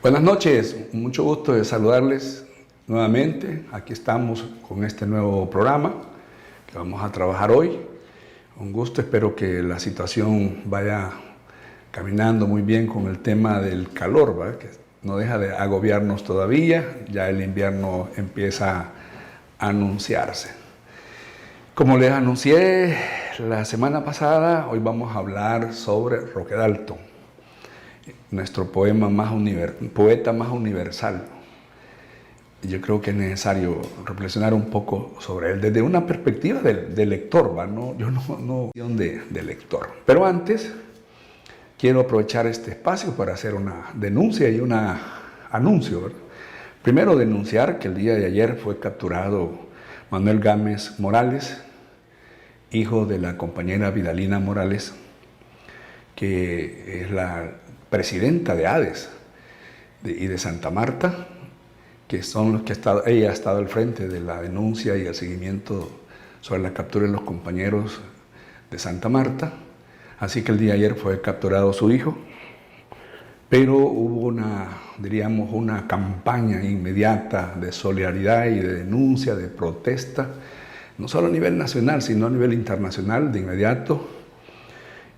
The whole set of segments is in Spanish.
Buenas noches, mucho gusto de saludarles nuevamente. Aquí estamos con este nuevo programa que vamos a trabajar hoy. Un gusto, espero que la situación vaya caminando muy bien con el tema del calor, ¿verdad? Que no deja de agobiarnos todavía, ya el invierno empieza a anunciarse. Como les anuncié la semana pasada, hoy vamos a hablar sobre Roque Dalton, nuestro poeta más universal. Yo creo que es necesario reflexionar un poco sobre él desde una perspectiva de lector, ¿va? Yo no de lector. Pero antes quiero aprovechar este espacio para hacer una denuncia y un anuncio, ¿verdad? Primero, denunciar que el día de ayer fue capturado Manuel Gámez Morales, hijo de la compañera Vidalina Morales, que es la presidenta de ADES y de Santa Marta, que son los que ella ha estado al frente de la denuncia y el seguimiento sobre la captura de los compañeros de Santa Marta. Así que el día de ayer fue capturado su hijo, pero hubo una campaña inmediata de solidaridad y de denuncia, de protesta, no solo a nivel nacional, sino a nivel internacional de inmediato.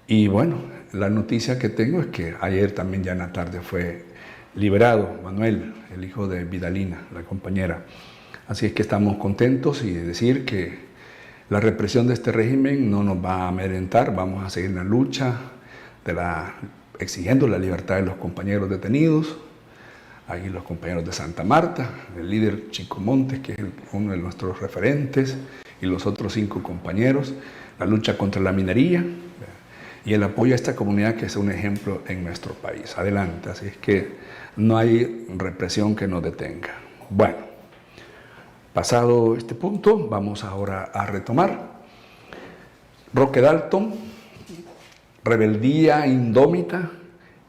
Y bueno, la noticia que tengo es que ayer también ya en la tarde fue liberado Manuel, el hijo de Vidalina, la compañera. Así es que estamos contentos y decir que la represión de este régimen no nos va a amedrentar, vamos a seguir en la lucha exigiendo la libertad de los compañeros detenidos. Ahí los compañeros de Santa Marta, el líder Chico Montes, que es uno de nuestros referentes, y los otros 5 compañeros, la lucha contra la minería y el apoyo a esta comunidad que es un ejemplo en nuestro país. Adelante, así es que no hay represión que nos detenga. Bueno, pasado este punto, vamos ahora a retomar. Roque Dalton, rebeldía indómita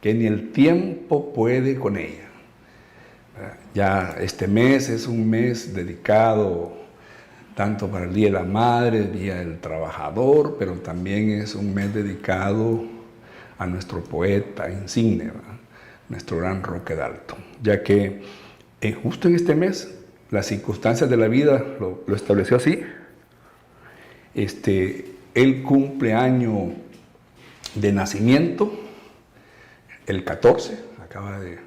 que ni el tiempo puede con ella. Ya este mes es un mes dedicado tanto para el Día de la Madre, el Día del Trabajador, pero también es un mes dedicado a nuestro poeta insigne, ¿verdad? Nuestro gran Roque Dalton, ya que justo en este mes las circunstancias de la vida lo estableció así. Él cumple año de nacimiento, el 14, acaba de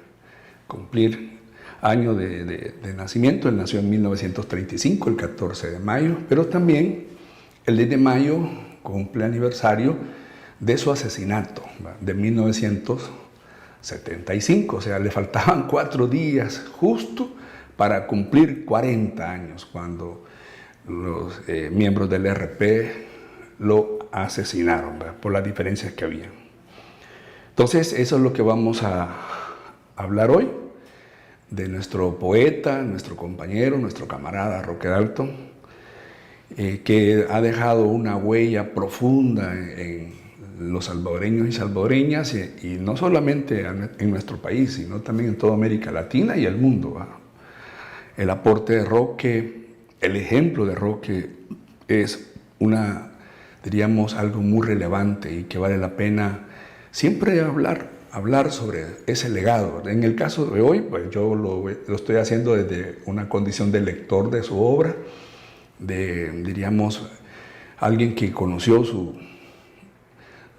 cumplir año de nacimiento. Él nació en 1935, el 14 de mayo, pero también el 10 de mayo cumple aniversario de su asesinato, ¿verdad? De 1975, o sea, le faltaban 4 días justo para cumplir 40 años cuando los miembros del RP lo asesinaron, ¿verdad? Por las diferencias que había. Entonces, eso es lo que vamos a hablar hoy, de nuestro poeta, nuestro compañero, nuestro camarada Roque Dalton, que ha dejado una huella profunda en los salvadoreños y salvadoreñas, y no solamente en nuestro país, sino también en toda América Latina y el mundo, ¿verdad? El aporte de Roque, el ejemplo de Roque es diríamos, algo muy relevante y que vale la pena siempre hablar sobre ese legado. En el caso de hoy, pues yo lo estoy haciendo desde una condición de lector de su obra, diríamos, alguien que conoció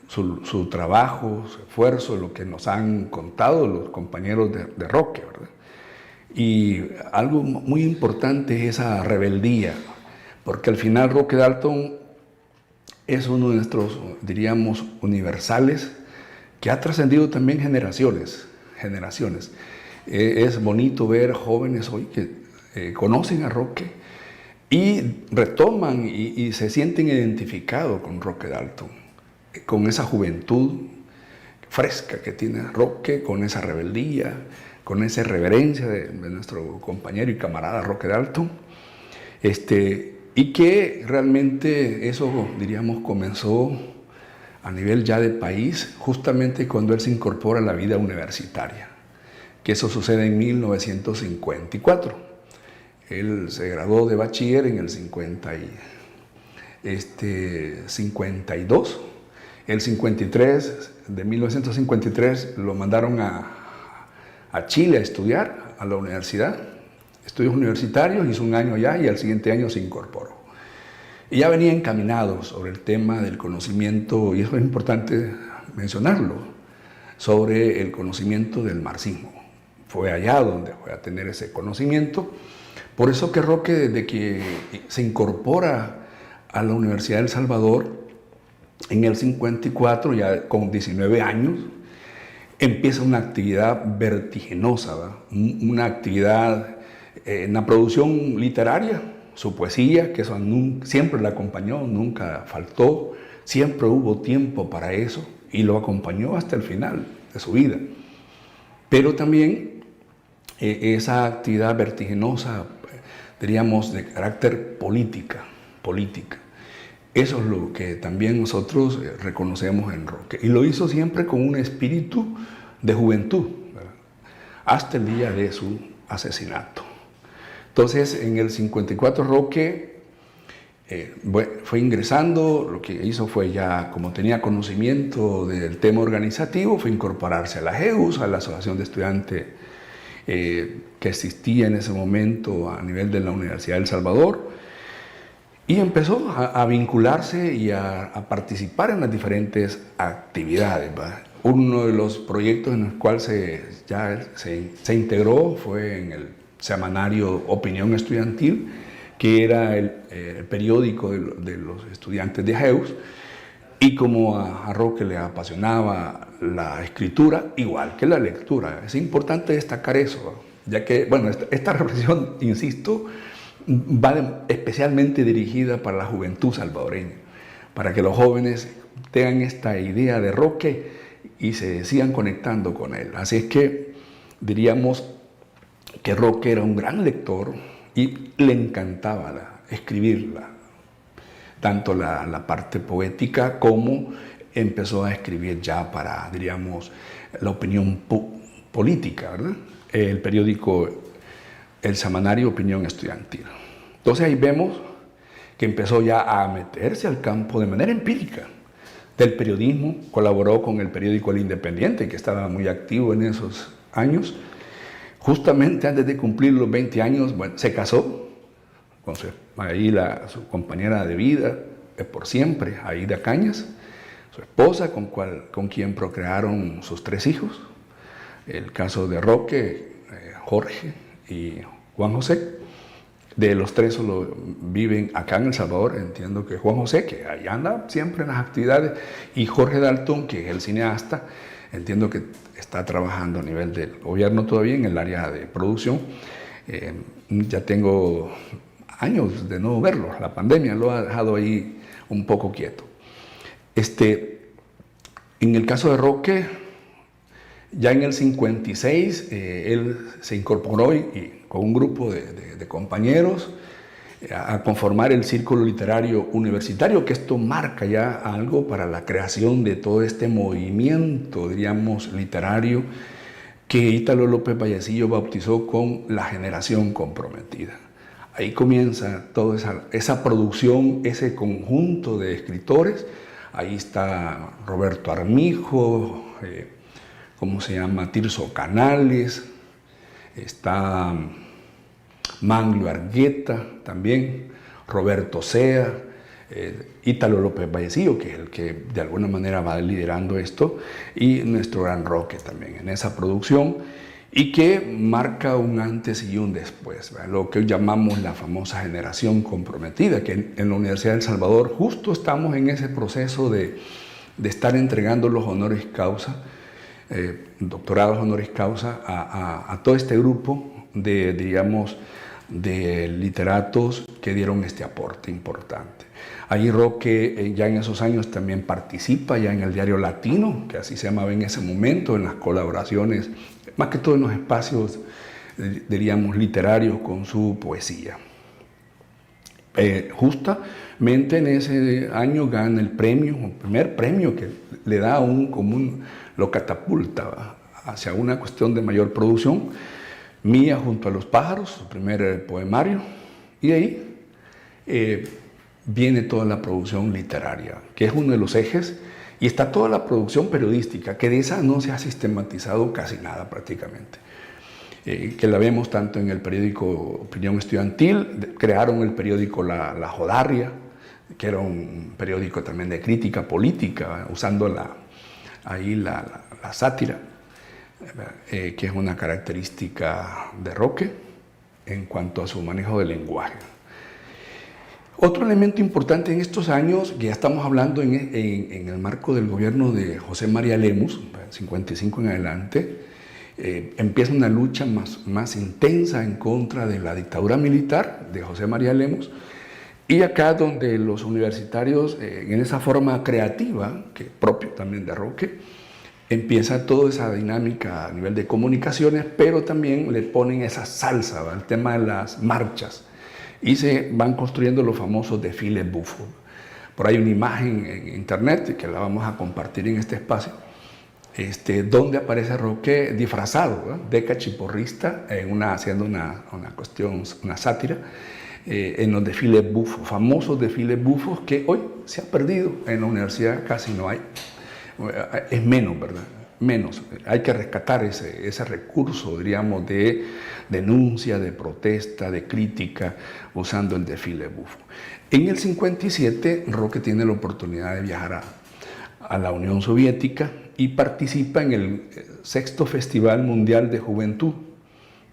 su trabajo, su esfuerzo, lo que nos han contado los compañeros de Roque, ¿verdad? Y algo muy importante es esa rebeldía, porque al final Roque Dalton es uno de nuestros, diríamos, universales, que ha trascendido también generaciones. Es bonito ver jóvenes hoy que conocen a Roque y retoman y se sienten identificados con Roque Dalton, con esa juventud fresca que tiene Roque, con esa rebeldía, con esa reverencia de nuestro compañero y camarada Roque Dalton, y que realmente eso, diríamos, comenzó a nivel ya de país, justamente cuando él se incorpora a la vida universitaria, que eso sucede en 1954. Él se graduó de bachiller en el 52. El 53, de 1953, lo mandaron a a Chile a estudiar, a la universidad, estudios universitarios, hizo un año allá y al siguiente año se incorporó. Y ya venía encaminado sobre el tema del conocimiento, y eso es importante mencionarlo, sobre el conocimiento del marxismo. Fue allá donde fue a tener ese conocimiento. Por eso que Roque, desde que se incorpora a la Universidad del Salvador, en el 54, ya con 19 años, empieza una actividad vertiginosa, ¿verdad? Una actividad en la producción literaria, su poesía, que eso siempre la acompañó, nunca faltó, siempre hubo tiempo para eso y lo acompañó hasta el final de su vida. Pero también esa actividad vertiginosa, diríamos, de carácter política. Eso es lo que también nosotros reconocemos en Roque. Y lo hizo siempre con un espíritu de juventud, ¿verdad? Hasta el día de su asesinato. Entonces, en el 54 Roque fue ingresando, lo que hizo fue ya, como tenía conocimiento del tema organizativo, fue incorporarse a la JEUS, a la Asociación de Estudiantes que existía en ese momento a nivel de la Universidad del Salvador, y empezó a vincularse y a participar en las diferentes actividades, ¿verdad? Uno de los proyectos en los cuales se integró fue en el semanario Opinión Estudiantil, que era el periódico de los estudiantes de JEUS, y como a Roque le apasionaba la escritura, igual que la lectura. Es importante destacar eso, ya que, bueno, esta reflexión, insisto, va especialmente dirigida para la juventud salvadoreña, para que los jóvenes tengan esta idea de Roque y se sigan conectando con él. Así es que diríamos que Roque era un gran lector y le encantaba escribirla, tanto la parte poética como empezó a escribir ya para, diríamos, la opinión política, ¿verdad? El periódico, el semanario Opinión Estudiantil. Entonces ahí vemos que empezó ya a meterse al campo de manera empírica del periodismo, colaboró con el periódico El Independiente, que estaba muy activo en esos años. Justamente antes de cumplir los 20 años, bueno, se casó con su compañera de vida, por siempre, Aida Cañas, su esposa, con quien procrearon sus 3 hijos. El caso de Roque, Jorge y Juan José. De los 3 solo viven acá en El Salvador. Entiendo que Juan José, que ahí anda siempre en las actividades, y Jorge Dalton, que es el cineasta, entiendo que está trabajando a nivel del gobierno todavía en el área de producción. Ya tengo años de no verlo, la pandemia lo ha dejado ahí un poco quieto. En el caso de Roque, ya en el 56, él se incorporó y con un grupo de compañeros a conformar el Círculo Literario Universitario, que esto marca ya algo para la creación de todo este movimiento, diríamos, literario, que Ítalo López Vallecillo bautizó con la generación comprometida. Ahí comienza toda esa producción, ese conjunto de escritores. Ahí está Roberto Armijo, Tirso Canales, está Manglio Argueta también, Roberto Sea, Ítalo López Vallecillo, que es el que de alguna manera va liderando esto, y nuestro gran Roque también en esa producción, y que marca un antes y un después, ¿verdad? Lo que hoy llamamos la famosa generación comprometida, que en la Universidad del Salvador justo estamos en ese proceso de estar entregando los honoris causa, doctorados honoris causa a todo este grupo de literatos que dieron este aporte importante. Allí Roque ya en esos años también participa ya en el diario Latino, que así se llamaba en ese momento, en las colaboraciones, más que todo en los espacios, diríamos, literarios con su poesía. Justamente en ese año gana el primer premio que le da lo catapulta hacia una cuestión de mayor producción, Mía junto a los pájaros, su primer poemario, y ahí viene toda la producción literaria, que es uno de los ejes, y está toda la producción periodística, que de esa no se ha sistematizado casi nada prácticamente. que la vemos tanto en el periódico Opinión Estudiantil, crearon el periódico La Jodarria, que era un periódico también de crítica política, usando la sátira, que es una característica de Roque en cuanto a su manejo del lenguaje. Otro elemento importante en estos años, que ya estamos hablando en el marco del gobierno de José María Lemus, 55 en adelante, empieza una lucha más intensa en contra de la dictadura militar de José María Lemus, y acá donde los universitarios, en esa forma creativa, que es propio también de Roque, empieza toda esa dinámica a nivel de comunicaciones, pero también le ponen esa salsa, ¿va?, el tema de las marchas, y se van construyendo los famosos desfiles bufos. Por ahí una imagen en internet que la vamos a compartir en este espacio, donde aparece Roque disfrazado, ¿verdad?, de cachiporrista, haciendo una sátira, en los desfiles bufos, famosos desfiles bufos que hoy se ha perdido, en la universidad casi no hay, es menos, ¿verdad? Menos. Hay que rescatar ese recurso, diríamos, de denuncia, de protesta, de crítica, usando el desfile bufo. En el 57, Roque tiene la oportunidad de viajar a la Unión Soviética y participa en el 6º Festival Mundial de Juventud.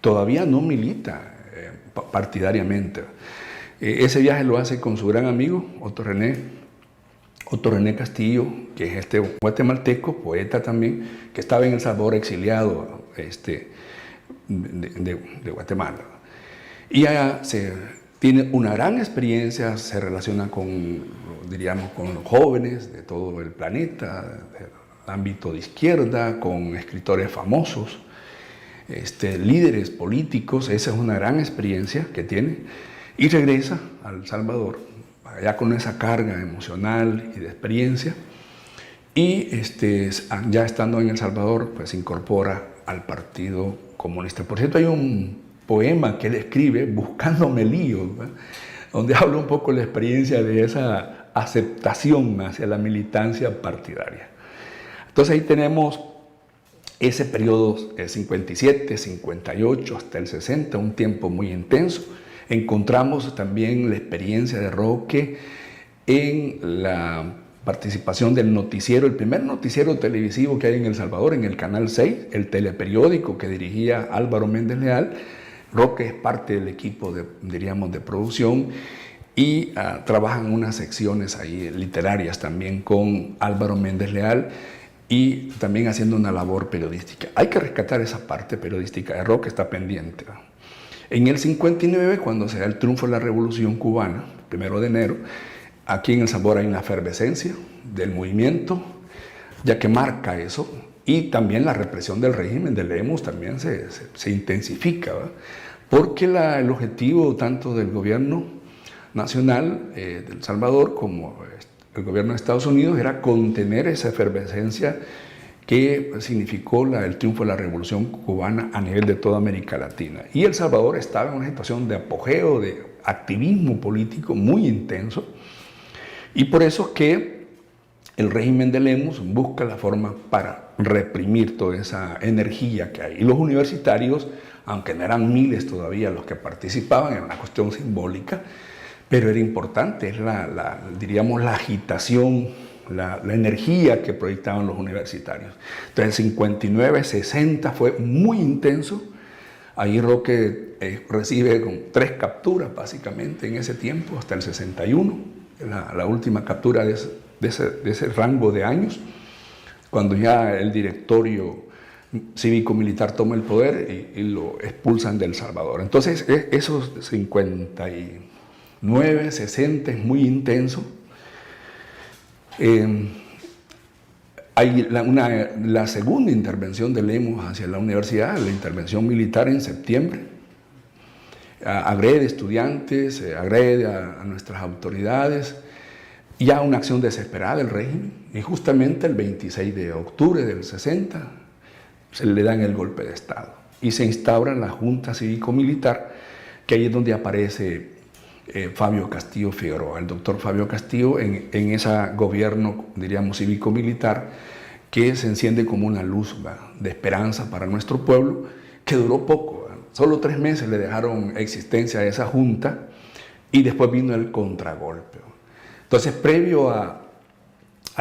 Todavía no milita partidariamente. Ese viaje lo hace con su gran amigo, Otto René Castillo, que es este guatemalteco, poeta también, que estaba en El Salvador exiliado de Guatemala. Y allá tiene una gran experiencia, se relaciona con los jóvenes de todo el planeta, del ámbito de izquierda, con escritores famosos, líderes políticos. Esa es una gran experiencia que tiene, y regresa a El Salvador, ya con esa carga emocional y de experiencia, y ya estando en El Salvador, pues se incorpora al Partido Comunista. Por cierto, hay un poema que él escribe, Buscándome líos, ¿verdad?, donde habla un poco la experiencia de esa aceptación hacia la militancia partidaria. Entonces ahí tenemos ese periodo 57, 58 hasta el 60, un tiempo muy intenso. Encontramos también la experiencia de Roque en la participación del noticiero, el primer noticiero televisivo que hay en El Salvador, en el Canal 6, el teleperiódico que dirigía Álvaro Méndez Leal. Roque es parte del equipo de producción, y trabajan unas secciones ahí literarias también con Álvaro Méndez Leal, y también haciendo una labor periodística. Hay que rescatar esa parte periodística de Roque, está pendiente. En el 59, cuando se da el triunfo de la Revolución Cubana, 1 de enero, aquí en El Salvador hay una efervescencia del movimiento, ya que marca eso, y también la represión del régimen de Lemus también se intensifica, ¿verdad?, porque el objetivo tanto del gobierno nacional de El Salvador como el gobierno de Estados Unidos era contener esa efervescencia que significó el triunfo de la Revolución Cubana a nivel de toda América Latina. Y El Salvador estaba en una situación de apogeo, de activismo político muy intenso, y por eso que el régimen de Lemus busca la forma para reprimir toda esa energía que hay. Y los universitarios, aunque no eran miles todavía los que participaban, era una cuestión simbólica, pero era importante, es diríamos, la agitación, la energía que proyectaban los universitarios. Entonces el 59, 60 fue muy intenso. Ahí Roque recibe con 3 capturas básicamente en ese tiempo, hasta el 61, la última captura de ese rango de años, cuando ya el directorio cívico-militar toma el poder y lo expulsan de El Salvador. Entonces esos 59, 60 es muy intenso. Hay la segunda intervención de Lemus hacia la universidad, la intervención militar en septiembre. Agrede estudiantes, agrede a nuestras autoridades, ya una acción desesperada del régimen, y justamente el 26 de octubre del 60 se le dan el golpe de Estado y se instaura la Junta Cívico-Militar, que ahí es donde aparece Fabio Castillo Figueroa, el doctor Fabio Castillo, en ese gobierno, diríamos, cívico-militar, que se enciende como una luz, ¿verdad?, de esperanza para nuestro pueblo, que duró poco. solo 3 meses le dejaron existencia a esa junta y después vino el contragolpe. Entonces, previo a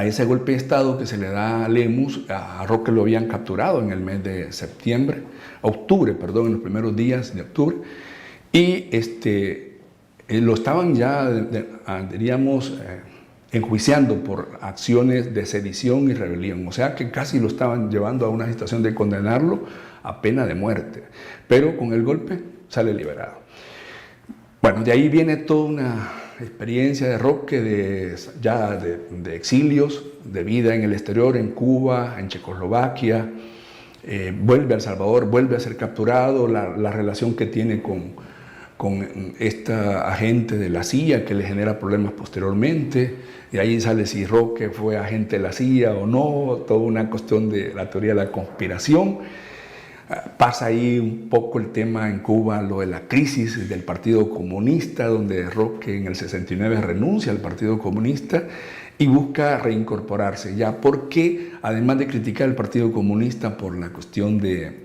ese golpe de Estado que se le da a Lemus, a Roque lo habían capturado en el mes de octubre, en los primeros días de octubre, y lo estaban ya, diríamos, enjuiciando por acciones de sedición y rebelión, o sea que casi lo estaban llevando a una situación de condenarlo a pena de muerte, pero con el golpe sale liberado. Bueno, de ahí viene toda una experiencia de Roque de exilios, de vida en el exterior, en Cuba, en Checoslovaquia, vuelve a El Salvador, vuelve a ser capturado, la relación que tiene con esta agente de la CIA que le genera problemas posteriormente, y ahí sale si Roque fue agente de la CIA o no, toda una cuestión de la teoría de la conspiración. Pasa ahí un poco el tema en Cuba, lo de la crisis del Partido Comunista, donde Roque en el 69 renuncia al Partido Comunista y busca reincorporarse ya, porque además de criticar al Partido Comunista por la cuestión del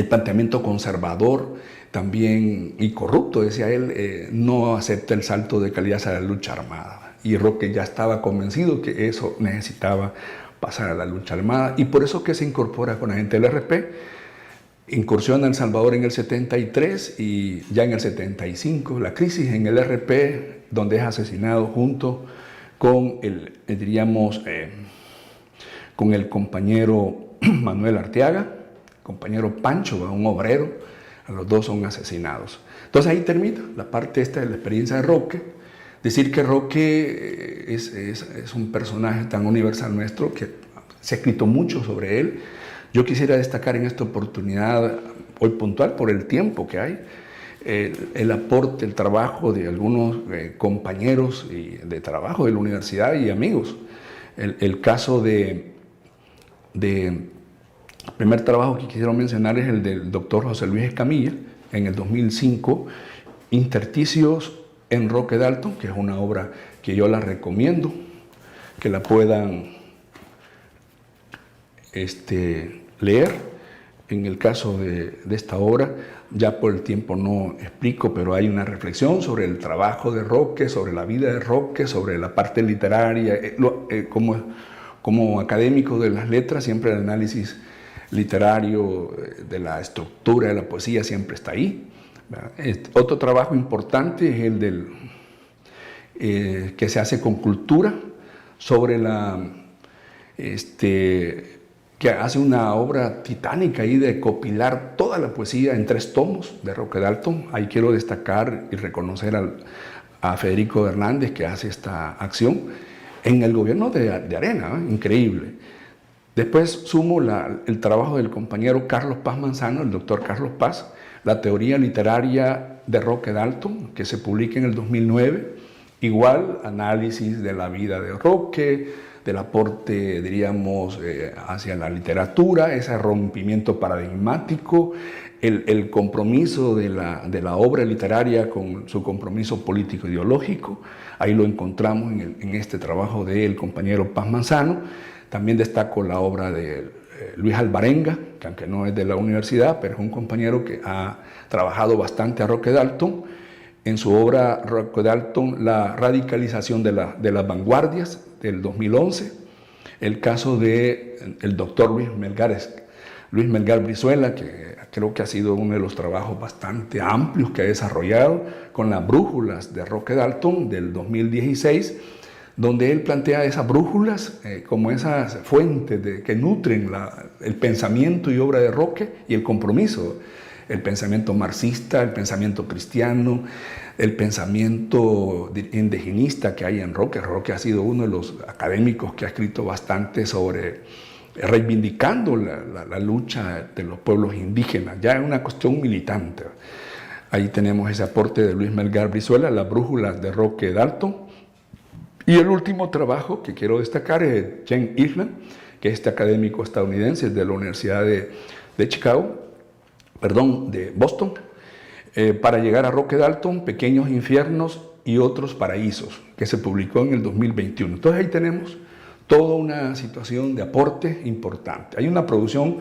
planteamiento conservador también y corrupto, decía él, no acepta el salto de calidad a la lucha armada. Y Roque ya estaba convencido que eso necesitaba pasar a la lucha armada, y por eso que se incorpora con la gente del RP, incursiona en El Salvador en el 73 y ya en el 75 la crisis en el RP, donde es asesinado junto con con el compañero Manuel Arteaga, compañero Pancho, un obrero, a los dos son asesinados. Entonces ahí termina la parte esta de la experiencia de Roque. Decir que Roque es un personaje tan universal nuestro que se ha escrito mucho sobre él. Yo quisiera destacar en esta oportunidad, hoy puntual por el tiempo que hay, el aporte, el trabajo de algunos compañeros de trabajo de la universidad y amigos. El caso el primer trabajo que quisiera mencionar es el del doctor José Luis Escamilla, en el 2005, Intersticios en Roque Dalton, que es una obra que yo la recomiendo, que la puedan leer. En el caso de esta obra, ya por el tiempo no explico, pero hay una reflexión sobre el trabajo de Roque, sobre la vida de Roque, sobre la parte literaria. Como académico de las letras, siempre el análisis literario de la estructura de la poesía siempre está ahí. Otro trabajo importante es el que se hace con Cultura, sobre que hace una obra titánica ahí de copilar toda la poesía en 3 tomos de Roque Dalton. Ahí quiero destacar y reconocer a Federico Hernández, que hace esta acción en el gobierno de Arena, increíble. Después sumo el trabajo del compañero Carlos Paz Manzano, el doctor Carlos Paz, la teoría literaria de Roque Dalton, que se publica en el 2009, igual análisis de la vida de Roque, del aporte, diríamos, hacia la literatura, ese rompimiento paradigmático, el compromiso de la obra literaria con su compromiso político-ideológico. Ahí lo encontramos en este trabajo del compañero Paz Manzano. También destaco la obra de Luis Alvarenga, que aunque no es de la universidad, pero es un compañero que ha trabajado bastante a Roque Dalton. En su obra Roque Dalton, la radicalización de las vanguardias, del 2011, el caso del doctor Luis Melgar Brizuela, que creo que ha sido uno de los trabajos bastante amplios que ha desarrollado con las brújulas de Roque Dalton del 2016, donde él plantea esas brújulas como esas fuentes que nutren el pensamiento y obra de Roque y el compromiso, el pensamiento marxista, el pensamiento cristiano, el pensamiento indigenista que hay en Roque. Roque ha sido uno de los académicos que ha escrito bastante sobre reivindicando la lucha de los pueblos indígenas, ya es una cuestión militante. Ahí tenemos ese aporte de Luis Melgar Brizuela, las brújulas de Roque Dalton. Y el último trabajo que quiero destacar es Jen Island, que es este académico estadounidense de la Universidad de Boston, para llegar a Roque Dalton, Pequeños Infiernos y Otros Paraísos, que se publicó en el 2021. Entonces ahí tenemos toda una situación de aporte importante. Hay una producción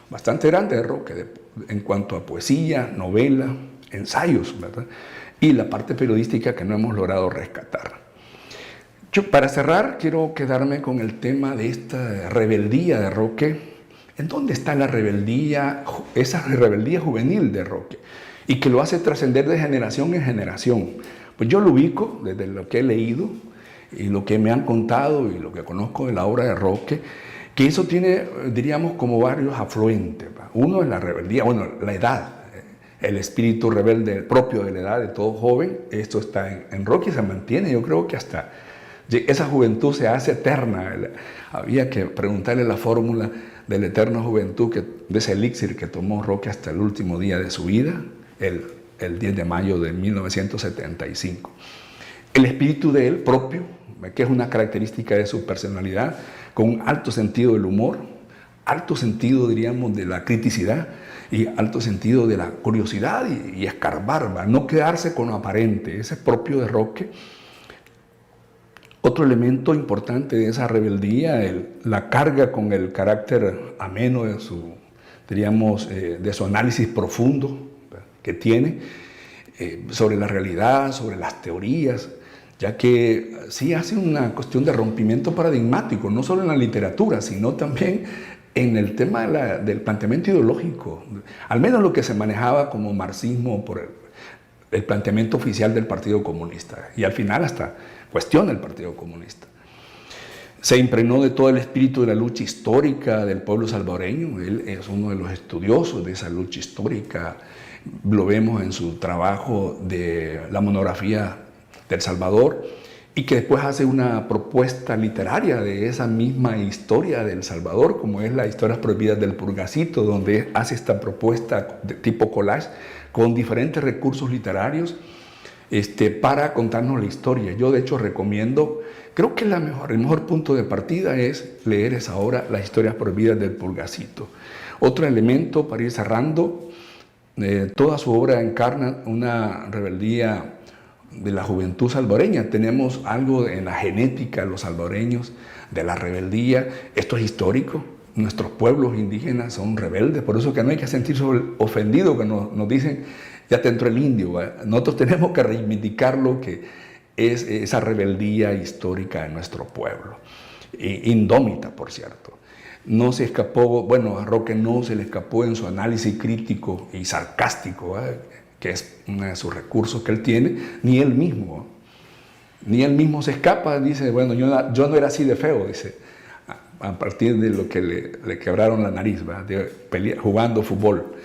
bastante grande de Roque, en cuanto a poesía, novela, ensayos, ¿verdad? Y la parte periodística que no hemos logrado rescatar. Yo, para cerrar, quiero quedarme con el tema de esta rebeldía de Roque. ¿En dónde está la rebeldía, esa rebeldía juvenil de Roque? Y que lo hace trascender de generación en generación. Pues yo lo ubico desde lo que he leído y lo que me han contado y lo que conozco de la obra de Roque, que eso tiene, diríamos, como varios afluentes. Uno es la rebeldía, bueno, la edad, el espíritu rebelde propio de la edad de todo joven. Esto está en Roque y se mantiene, yo creo que hasta esa juventud se hace eterna. Había que preguntarle la fórmula de la eterna juventud, de ese elixir que tomó Roque hasta el último día de su vida, el 10 de mayo de 1975. El espíritu de él propio, que es una característica de su personalidad, con un alto sentido del humor, alto sentido, diríamos, de la criticidad y alto sentido de la curiosidad y escarbar, no quedarse con lo aparente. Ese es propio de Roque. Otro elemento importante de esa rebeldía, la carga con el carácter ameno de su, diríamos, de su análisis profundo que tiene sobre la realidad, sobre las teorías, ya que sí hace una cuestión de rompimiento paradigmático, no solo en la literatura, sino también en el tema del planteamiento ideológico, al menos lo que se manejaba como marxismo por el planteamiento oficial del Partido Comunista, y al final hasta cuestiona el Partido Comunista. Se impregnó de todo el espíritu de la lucha histórica del pueblo salvadoreño. Él es uno de los estudiosos de esa lucha histórica. Lo vemos en su trabajo de la monografía del Salvador, y que después hace una propuesta literaria de esa misma historia del Salvador, como es la Historias Prohibidas del Purgacito, donde hace esta propuesta de tipo collage con diferentes recursos literarios para contarnos la historia. Yo de hecho recomiendo, creo que el mejor punto de partida es leer esa obra, Las Historias Prohibidas del Purgacito. Otro elemento para ir cerrando, toda su obra encarna una rebeldía de la juventud salvadoreña. Tenemos algo en la genética de los salvadoreños, de la rebeldía. Esto es histórico. Nuestros pueblos indígenas son rebeldes, por eso que no hay que sentirse ofendido que nos dicen, ya te entró el indio. Nosotros tenemos que reivindicar lo que es esa rebeldía histórica de nuestro pueblo. Indómita, por cierto. No se escapó, bueno, a Roque no se le escapó en su análisis crítico y sarcástico, que es uno de sus recursos que él tiene, ni él mismo se escapa. Dice, bueno, yo no era así de feo, dice, a partir de lo que le quebraron la nariz, jugando fútbol.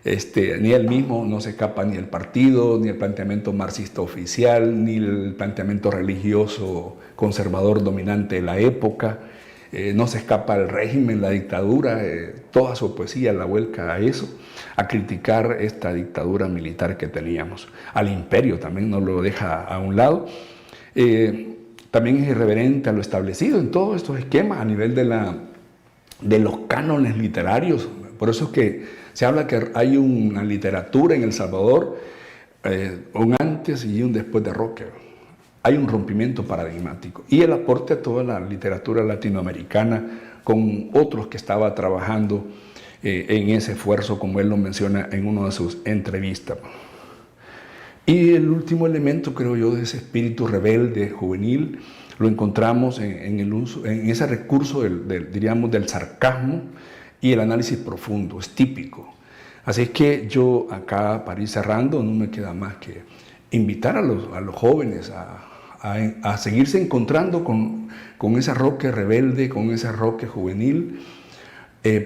Ni él mismo no se escapa ni el partido, ni el planteamiento marxista oficial, ni el planteamiento religioso conservador dominante de la época. No se escapa el régimen, la dictadura. Toda su poesía la vuelca a eso, a criticar esta dictadura militar que teníamos. Al imperio también no lo deja a un lado. También es irreverente a lo establecido en todos estos esquemas a nivel de los cánones literarios. Por eso es que se habla que hay una literatura en El Salvador, un antes y un después de Roque. Hay un rompimiento paradigmático. Y el aporte a toda la literatura latinoamericana con otros que estaba trabajando en ese esfuerzo, como él lo menciona en una de sus entrevistas. Y el último elemento, creo yo, de ese espíritu rebelde, juvenil, lo encontramos en ese recurso diríamos, del sarcasmo y el análisis profundo, es típico. Así es que yo acá, para ir cerrando, no me queda más que invitar a los jóvenes a seguirse encontrando con ese Roque rebelde, con ese Roque juvenil,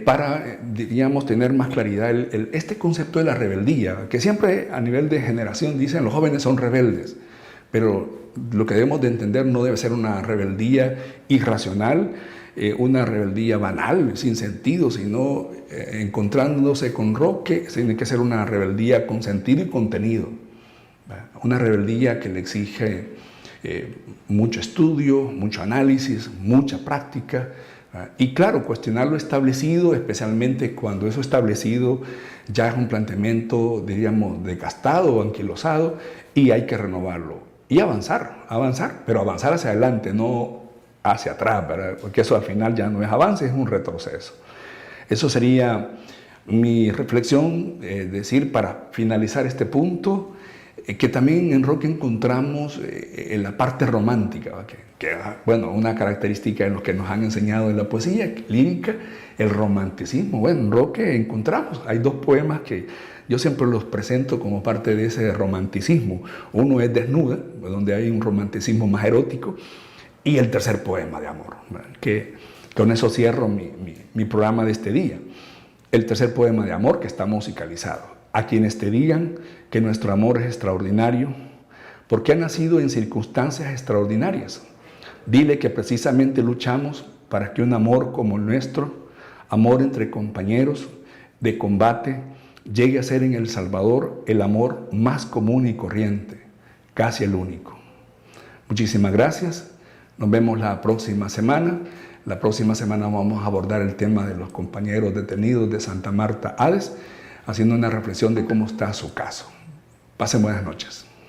para, diríamos, tener más claridad este concepto de la rebeldía, que siempre a nivel de generación dicen los jóvenes son rebeldes, pero lo que debemos de entender no debe ser una rebeldía irracional, una rebeldía banal, sin sentido, sino encontrándose con Roque, tiene que ser una rebeldía con sentido y contenido, una rebeldía que le exige mucho estudio, mucho análisis, mucha práctica, y claro, cuestionar lo establecido, especialmente cuando eso establecido ya es un planteamiento, diríamos, desgastado o anquilosado, y hay que renovarlo y avanzar, pero avanzar hacia adelante, no hacia atrás, ¿verdad? Porque eso al final ya no es avance, es un retroceso. Eso sería mi reflexión, decir para finalizar este punto, que también en Roque encontramos en la parte romántica, bueno, una característica de lo que nos han enseñado en la poesía lírica, el romanticismo. Bueno, en Roque encontramos, hay dos poemas que yo siempre los presento como parte de ese romanticismo. Uno es Desnuda, donde hay un romanticismo más erótico, y el tercer poema de amor, que con eso cierro mi programa de este día. El tercer poema de amor que está musicalizado. A quienes te digan que nuestro amor es extraordinario, porque ha nacido en circunstancias extraordinarias. Dile que precisamente luchamos para que un amor como el nuestro, amor entre compañeros de combate, llegue a ser en El Salvador el amor más común y corriente, casi el único. Muchísimas gracias. Nos vemos la próxima semana. La próxima semana vamos a abordar el tema de los compañeros detenidos de Santa Marta Hades, haciendo una reflexión de cómo está su caso. Pasen buenas noches.